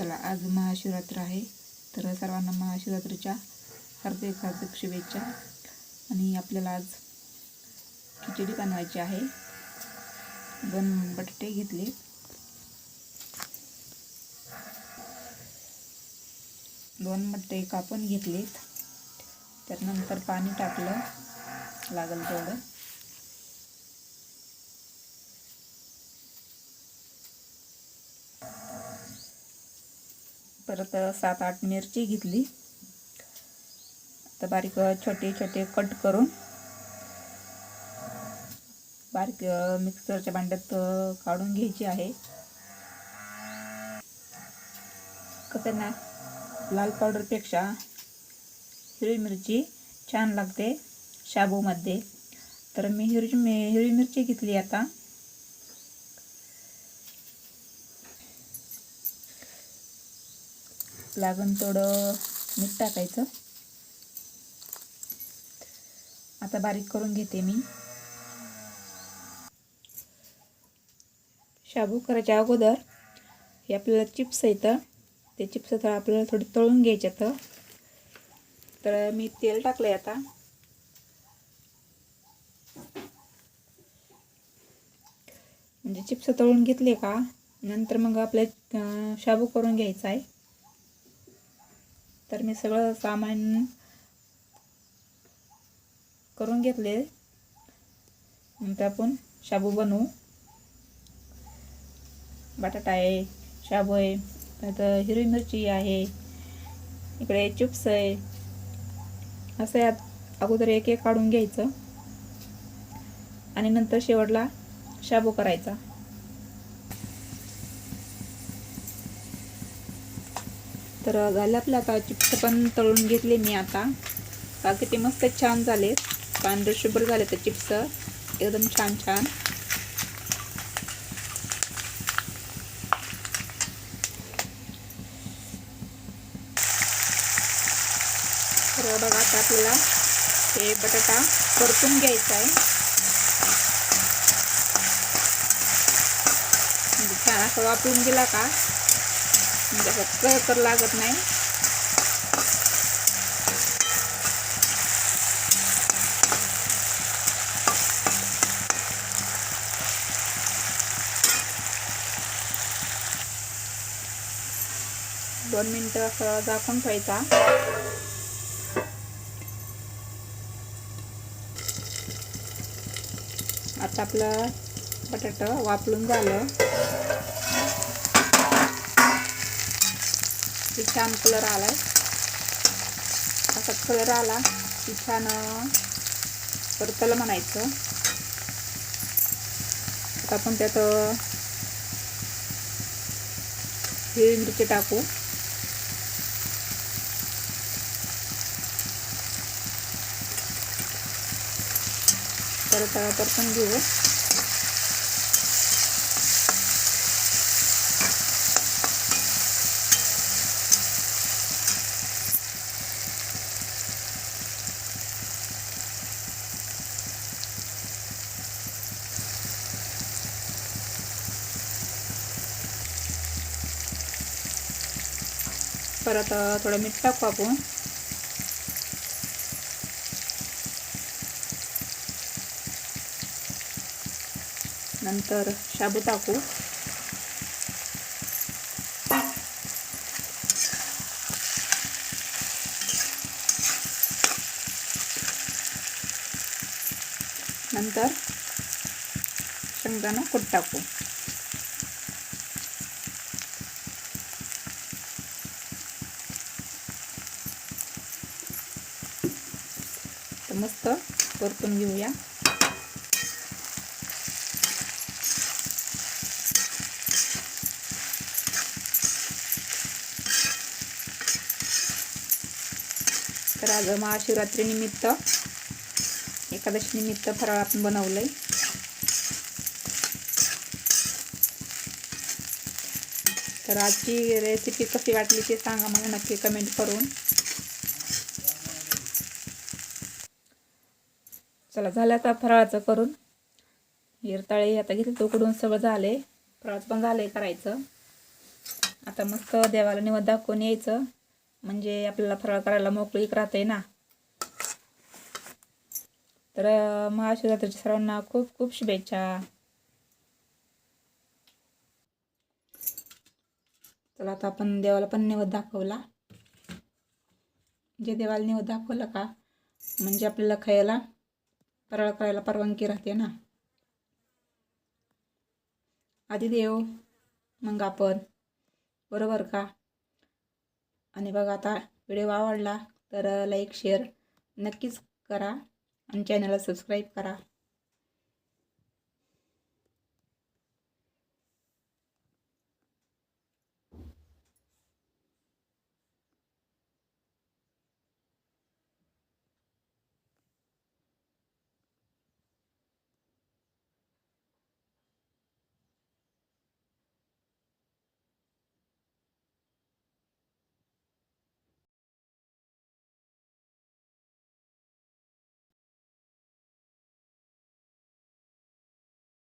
चला, आज महाशिवरात्र आहे, तर सर्वांना महाशिवरात्रीच्या हार्दिक हार्दिक शुभेच्छा. आणि आपल्याला आज खिचडी बनवायची आहे. 2 बटाटे घेतले, दोन बटाटे कापून घेतलेत. त्यानंतर पाणी टाकलं लागेल तेवढं. परत 7-8 मिरची घेतली. आता बारीक छोटे छोटे कट करून बारीक मिक्सरच्या भांड्यात काढून घ्यायची आहे. कसं ना, लाल पावडरपेक्षा हिरवी मिरची छान लागते शाबूमध्ये. तर मी हिरवी मिरची घेतली. आता लागण थोडं मीठ टाकायचं. आता बारीक करून घेते मी. शाबू करायच्या अगोदर हे आपल्याला चिप्स येतं, ते चिप्स तर आपल्याला थोडे तळून घ्यायचे. तर मी तेल टाकलंय आता. म्हणजे चिप्स तळून घेतले का नंतर मग आपले शाबू करून घ्यायचा आहे. तर मी सगळं सामान करून घेतले. नंतर आपण शाबू बनवू. बटाटा आहे, शाबू आहे, तर हिरवी मिरची आहे, इकडे चिप्स आहे. असं यात अगोदर एक एक काढून घ्यायचं आणि नंतर शेवटला शाबू करायचा. तर झालं आपलं. आता चिप्स पण तळून घेतले मी. आता किती मस्त छान झाले, पांढरे शुभ्र झाले ते चिप्स, एकदम छान छान. तर बघा, आता आपल्याला हे बटाटा परतून घ्यायचा आहे. म्हणजे छान असं वापरून गेला का म्हणजे असं कर लागत नाही. दोन मिनिटं असं झाकून ठेवायचा. आता आपलं बटाटा वाफलून झालं. की छान कलर आलाय. असा कलर आला की छान परतलं म्हणायचं. आता आपण त्यात हिरवी मिरची टाकू. परत परतून घेऊ. परत थोडं मीठ टाकू आपण. नंतर शाबू टाकू. नंतर शेंगदाणा कूट टाकू. तर मस्त परतून घेऊया. तर आज महाशिवरात्री निमित्त, एकादशी निमित्त फराळ आपण बनवलंय. तर आजची रेसिपी कशी वाटली ते सांगा मला नक्की कमेंट करून. चला, झालं आता फराळाचं करून. हिरताळे आता घेतले, उकडून सगळं झाले. फराळाचं पण झालंय करायचं. आता मस्त देवाला निवद दाखवून यायचं, म्हणजे आपल्याला फराळ करायला मोकळीक राहते ना. तर महाशिवरात्रीच्या सर्वांना खूप खूप शुभेच्छा. चला आता आपण देवाला पण निवद दाखवला. जे देवाला निवद दाखवला का म्हणजे आपल्याला खायला फराळ करायला परवानगी राहते ना. आधी देव मग आपण, बरोबर का. आणि बघा आता व्हिडिओ आवडला तर लाईक शेअर नक्कीच करा आणि चॅनलला सबस्क्राईब करा.